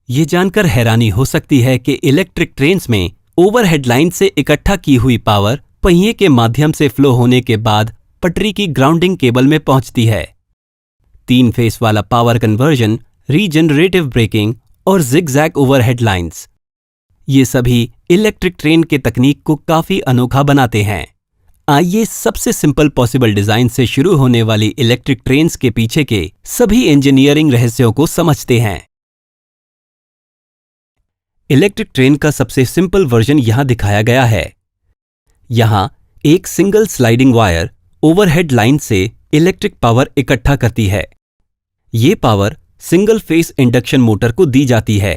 ये जानकर हैरानी हो सकती है कि इलेक्ट्रिक ट्रेन्स में ओवरहेड लाइन से इकट्ठा की हुई पावर पहिए के माध्यम से फ्लो होने के बाद पटरी की ग्राउंडिंग केबल में पहुंचती है। 3 फेस वाला पावर कन्वर्जन, रीजनरेटिव ब्रेकिंग और जिगजैग ओवरहेड लाइंस, ये सभी इलेक्ट्रिक ट्रेन के तकनीक को काफी अनोखा बनाते हैं। आइए सबसे सिंपल पॉसिबल डिजाइन से शुरू होने वाली इलेक्ट्रिक ट्रेन्स के पीछे के सभी इंजीनियरिंग रहस्यों को समझते हैं। इलेक्ट्रिक ट्रेन का सबसे सिंपल वर्जन यहां दिखाया गया है। यहां एक single sliding wire overhead line से इलेक्ट्रिक पावर इकट्ठा करती है। ये power single phase induction motor को दी जाती है।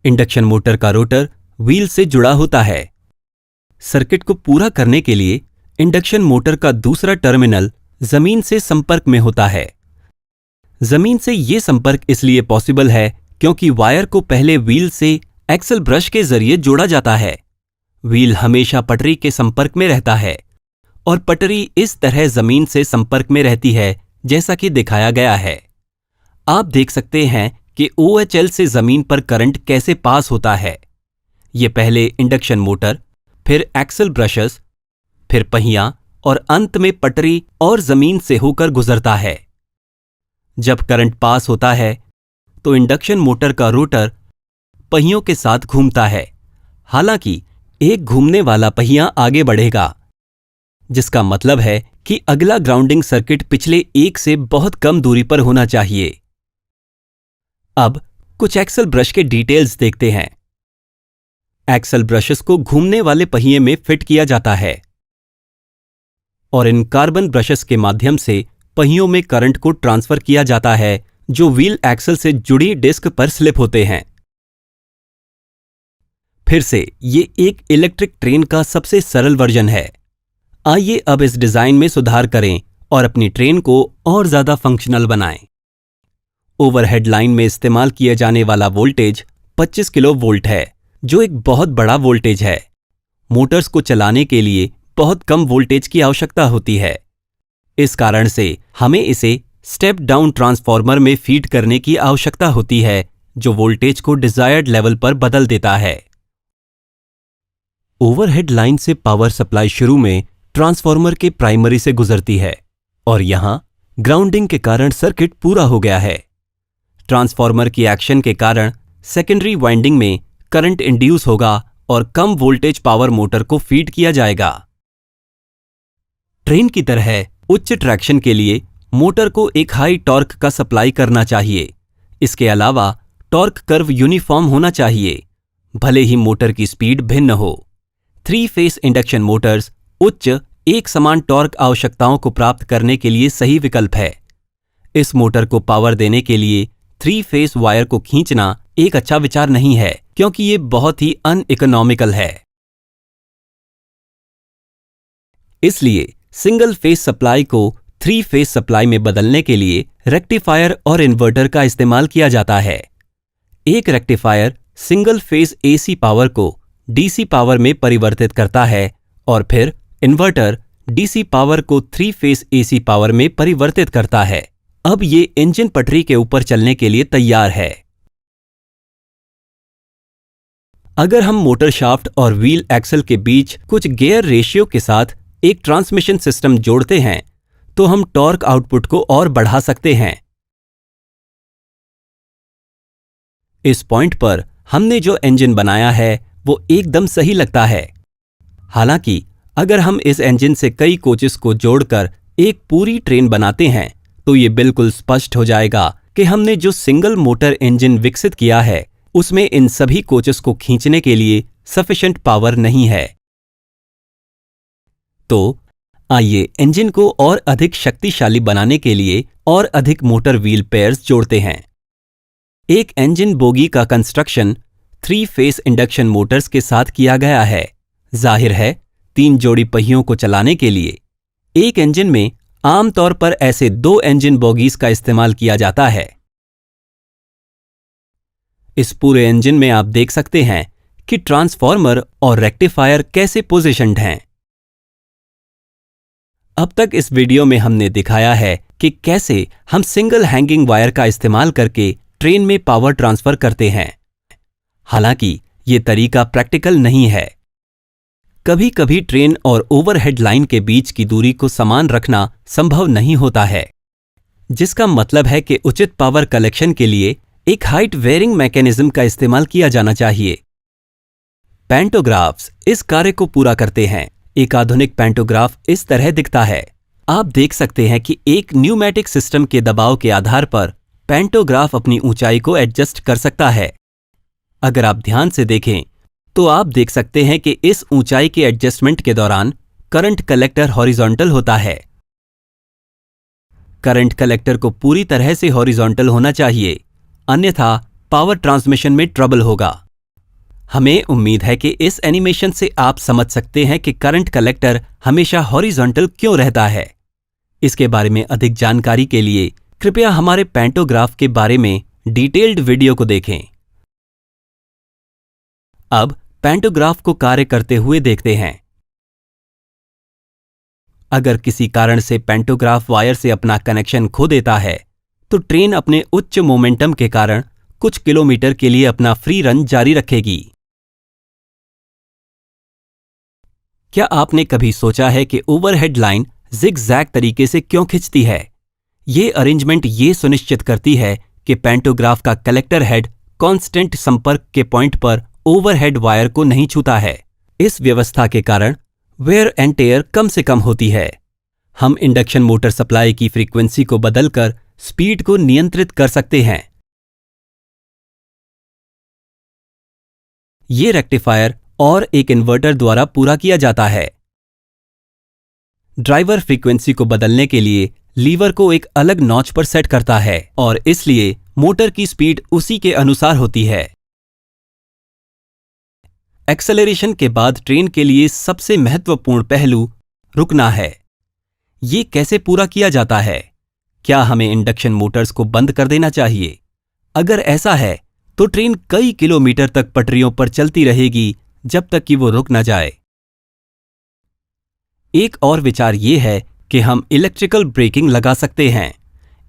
इंडक्शन मोटर का रोटर व्हील से जुड़ा होता है। सर्किट को पूरा करने के लिए इंडक्शन मोटर का दूसरा टर्मिनल जमीन से संपर्क में होता है। जमीन से यह संपर्क इसलिए पॉसिबल है क्योंकि वायर को पहले व्हील से एक्सल ब्रश के जरिए जोड़ा जाता है। व्हील हमेशा पटरी के संपर्क में रहता है और पटरी इस तरह जमीन से संपर्क में रहती है जैसा कि दिखाया गया है। आप देख सकते हैं कि OHL से जमीन पर करंट कैसे पास होता है। यह पहले इंडक्शन मोटर, फिर एक्सल ब्रशेस, फिर पहिया और अंत में पटरी और जमीन से होकर गुजरता है। जब करंट पास होता है तो इंडक्शन मोटर का रोटर पहियों के साथ घूमता है। हालांकि एक घूमने वाला पहिया आगे बढ़ेगा, जिसका मतलब है कि अगला ग्राउंडिंग सर्किट पिछले एक से बहुत कम दूरी पर होना चाहिए। अब कुछ एक्सल ब्रश के डिटेल्स देखते हैं। एक्सल ब्रशेस को घूमने वाले पहिए में फिट किया जाता है और इन कार्बन ब्रशेस के माध्यम से पहियों में करंट को ट्रांसफर किया जाता है जो व्हील एक्सल से जुड़ी डिस्क पर स्लिप होते हैं। फिर से ये एक इलेक्ट्रिक ट्रेन का सबसे सरल वर्जन है। आइए अब इस डिजाइन में सुधार करें और अपनी ट्रेन को और ज्यादा फंक्शनल बनाएं। ओवरहेड लाइन में इस्तेमाल किया जाने वाला वोल्टेज 25 किलो वोल्ट है, जो एक बहुत बड़ा वोल्टेज है। मोटर्स को चलाने के लिए बहुत कम वोल्टेज की आवश्यकता होती है। इस कारण से हमें इसे स्टेप डाउन ट्रांसफार्मर में फीड करने की आवश्यकता होती है, जो वोल्टेज को डिजायर्ड लेवल पर बदल देता है। ओवरहेड लाइन से पावर सप्लाई शुरू में ट्रांसफार्मर के प्राइमरी से गुजरती है और यहां ग्राउंडिंग के कारण सर्किट पूरा हो गया है। ट्रांसफार्मर की एक्शन के कारण सेकेंडरी वाइंडिंग में करंट इंड्यूस होगा और कम वोल्टेज पावर मोटर को फीड किया जाएगा। ट्रेन की तरह उच्च ट्रैक्शन के लिए मोटर को एक हाई टॉर्क का सप्लाई करना चाहिए। इसके अलावा टॉर्क कर्व यूनिफॉर्म होना चाहिए, भले ही मोटर की स्पीड भिन्न हो। 3 फेस इंडक्शन मोटर्स उच्च एक समान टॉर्क आवश्यकताओं को प्राप्त करने के लिए सही विकल्प है। इस मोटर को पावर देने के लिए 3 फेस वायर को खींचना एक अच्छा विचार नहीं है, क्योंकि यह बहुत ही अनइकोनॉमिकल है। इसलिए सिंगल फेस सप्लाई को 3 फेस सप्लाई में बदलने के लिए रेक्टिफायर और इन्वर्टर का इस्तेमाल किया जाता है। एक rectifier single phase AC power को DC पावर में परिवर्तित करता है और फिर इन्वर्टर DC पावर को 3 फेस AC पावर में परिवर्तित करता है। अब ये इंजन पटरी के ऊपर चलने के लिए तैयार है। अगर हम मोटर शाफ्ट और व्हील एक्सल के बीच कुछ गियर रेशियो के साथ एक ट्रांसमिशन सिस्टम जोड़ते हैं तो हम टॉर्क आउटपुट को और बढ़ा सकते हैं। इस पॉइंट पर हमने जो इंजन बनाया है वो एकदम सही लगता है। हालांकि अगर हम इस इंजन से कई कोचेस को जोड़कर एक पूरी ट्रेन बनाते हैं तो ये बिल्कुल स्पष्ट हो जाएगा कि हमने जो सिंगल मोटर इंजन विकसित किया है उसमें इन सभी कोचेस को खींचने के लिए सफिशिएंट पावर नहीं है। तो आइए इंजन को और अधिक शक्तिशाली बनाने के लिए और अधिक मोटर व्हील पेयर्स जोड़ते हैं। एक इंजन बोगी का कंस्ट्रक्शन 3 फेस इंडक्शन मोटर्स के साथ किया गया है। जाहिर है 3 जोड़ी पहियों को चलाने के लिए एक इंजन में आमतौर पर ऐसे 2 इंजन बोगीज का इस्तेमाल किया जाता है। इस पूरे इंजन में आप देख सकते हैं कि ट्रांसफार्मर और रेक्टिफायर कैसे पोजीशन्ड हैं। अब तक इस वीडियो में हमने दिखाया है कि कैसे हम सिंगल हैंगिंग वायर का इस्तेमाल करके ट्रेन में पावर ट्रांसफर करते हैं। हालांकि ये तरीका प्रैक्टिकल नहीं है। कभी कभी ट्रेन और ओवरहेड लाइन के बीच की दूरी को समान रखना संभव नहीं होता है, जिसका मतलब है कि उचित पावर कलेक्शन के लिए एक हाइट वेयरिंग मैकेनिज्म का इस्तेमाल किया जाना चाहिए। पैंटोग्राफ्स इस कार्य को पूरा करते हैं। एक आधुनिक पैंटोग्राफ इस तरह दिखता है। आप देख सकते हैं कि एक न्यूमैटिक सिस्टम के दबाव के आधार पर पैंटोग्राफ अपनी ऊंचाई को एडजस्ट कर सकता है। अगर आप ध्यान से देखें तो आप देख सकते हैं कि इस ऊंचाई के एडजस्टमेंट के दौरान करंट कलेक्टर हॉरिजॉन्टल होता है। करंट कलेक्टर को पूरी तरह से हॉरिजॉन्टल होना चाहिए, अन्यथा पावर ट्रांसमिशन में ट्रबल होगा। हमें उम्मीद है कि इस एनिमेशन से आप समझ सकते हैं कि करंट कलेक्टर हमेशा हॉरिजॉन्टल क्यों रहता है। इसके बारे में अधिक जानकारी के लिए कृपया हमारे पैंटोग्राफ के बारे में डिटेल्ड वीडियो को देखें। अब पैंटोग्राफ को कार्य करते हुए देखते हैं। अगर किसी कारण से पैंटोग्राफ वायर से अपना कनेक्शन खो देता है तो ट्रेन अपने उच्च मोमेंटम के कारण कुछ किलोमीटर के लिए अपना फ्री रन जारी रखेगी। क्या आपने कभी सोचा है कि ओवरहेड लाइन जिग-जैग तरीके से क्यों खिंचती है? ये अरेंजमेंट ये सुनिश्चित करती है कि पैंटोग्राफ का कलेक्टर हेड कांस्टेंट संपर्क के पॉइंट पर ओवरहेड वायर को नहीं छूता है। इस व्यवस्था के कारण वेयर एंड टेयर कम से कम होती है। हम इंडक्शन मोटर सप्लाई की फ्रीक्वेंसी को बदलकर स्पीड को नियंत्रित कर सकते हैं। ये रेक्टिफायर और एक इन्वर्टर द्वारा पूरा किया जाता है। ड्राइवर फ्रीक्वेंसी को बदलने के लिए लीवर को एक अलग नॉच पर सेट करता है और इसलिए मोटर की स्पीड उसी के अनुसार होती है। एक्सेलरेशन के बाद ट्रेन के लिए सबसे महत्वपूर्ण पहलू रुकना है। ये कैसे पूरा किया जाता है? क्या हमें इंडक्शन मोटर्स को बंद कर देना चाहिए? अगर ऐसा है तो ट्रेन कई किलोमीटर तक पटरियों पर चलती रहेगी जब तक कि वो रुक न जाए। एक और विचार ये है कि हम इलेक्ट्रिकल ब्रेकिंग लगा सकते हैं।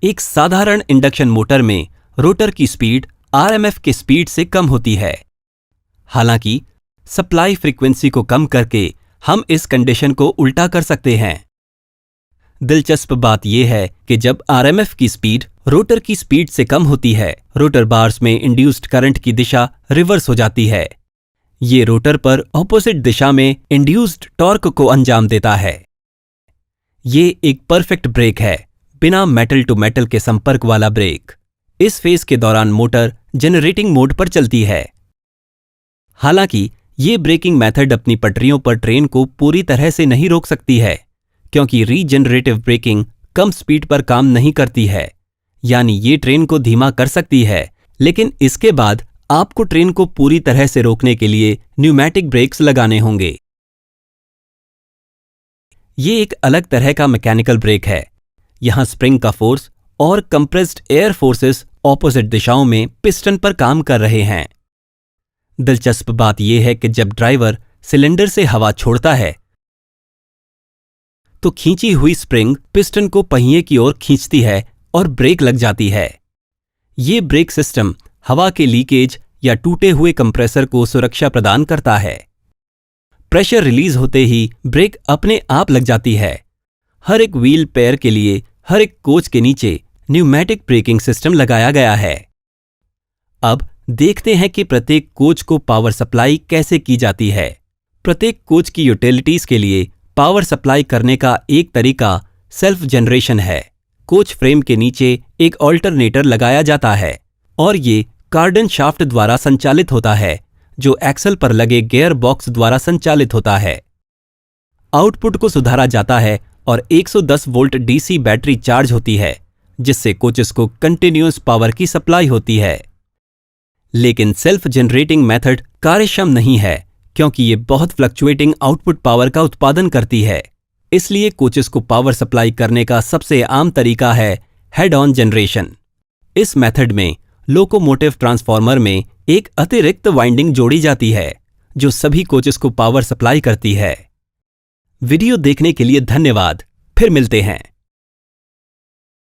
एक साधारण इंडक्शन मोटर में रोटर की स्पीड आरएमएफ की स्पीड से कम होती है। हालांकि सप्लाई फ्रीक्वेंसी को कम करके हम इस कंडीशन को उल्टा कर सकते हैं। दिलचस्प बात यह है कि जब आरएमएफ की स्पीड रोटर की स्पीड से कम होती है, रोटर बार्स में इंड्यूस्ड करंट की दिशा रिवर्स हो जाती है। ये रोटर पर ऑपोजिट दिशा में इंड्यूस्ड टॉर्क को अंजाम देता है। ये एक परफेक्ट ब्रेक है, बिना मेटल टू मेटल के संपर्क वाला ब्रेक। इस फेज के दौरान मोटर जनरेटिंग मोड पर चलती है। हालांकि ये ब्रेकिंग मेथड अपनी पटरियों पर ट्रेन को पूरी तरह से नहीं रोक सकती है, क्योंकि रीजनरेटिव ब्रेकिंग कम स्पीड पर काम नहीं करती है। यानी ये ट्रेन को धीमा कर सकती है, लेकिन इसके बाद आपको ट्रेन को पूरी तरह से रोकने के लिए न्यूमैटिक ब्रेक्स लगाने होंगे। ये एक अलग तरह का मैकेनिकल ब्रेक है। यहां स्प्रिंग का फोर्स और कंप्रेस्ड एयर फोर्सेस ऑपोजिट दिशाओं में पिस्टन पर काम कर रहे हैं। दिलचस्प बात यह है कि जब ड्राइवर सिलेंडर से हवा छोड़ता है तो खींची हुई स्प्रिंग पिस्टन को पहिए की ओर खींचती है और ब्रेक लग जाती है। ये ब्रेक सिस्टम हवा के लीकेज या टूटे हुए कंप्रेसर को सुरक्षा प्रदान करता है। प्रेशर रिलीज होते ही ब्रेक अपने आप लग जाती है। हर एक व्हील पेयर के लिए हर एक कोच के नीचे न्यूमैटिक ब्रेकिंग सिस्टम लगाया गया है। अब देखते हैं कि प्रत्येक कोच को पावर सप्लाई कैसे की जाती है। प्रत्येक कोच की यूटिलिटीज के लिए पावर सप्लाई करने का एक तरीका सेल्फ जनरेशन है। कोच फ्रेम के नीचे एक ऑल्टरनेटर लगाया जाता है और ये कार्डन शाफ्ट द्वारा संचालित होता है, जो एक्सल पर लगे गियर बॉक्स द्वारा संचालित होता है। आउटपुट को सुधारा जाता है और 110 वोल्ट डीसी बैटरी चार्ज होती है, जिससे कोचेस को कंटिन्यूअस पावर की सप्लाई होती है। लेकिन सेल्फ जनरेटिंग मेथड कार्यक्षम नहीं है, क्योंकि ये बहुत फ्लक्चुएटिंग आउटपुट पावर का उत्पादन करती है। इसलिए कोचेस को पावर सप्लाई करने का सबसे आम तरीका है हेड ऑन जनरेशन। इस मेथड में लोकोमोटिव ट्रांसफार्मर में एक अतिरिक्त वाइंडिंग जोड़ी जाती है, जो सभी कोचेस को पावर सप्लाई करती है। वीडियो देखने के लिए धन्यवाद। फिर मिलते हैं।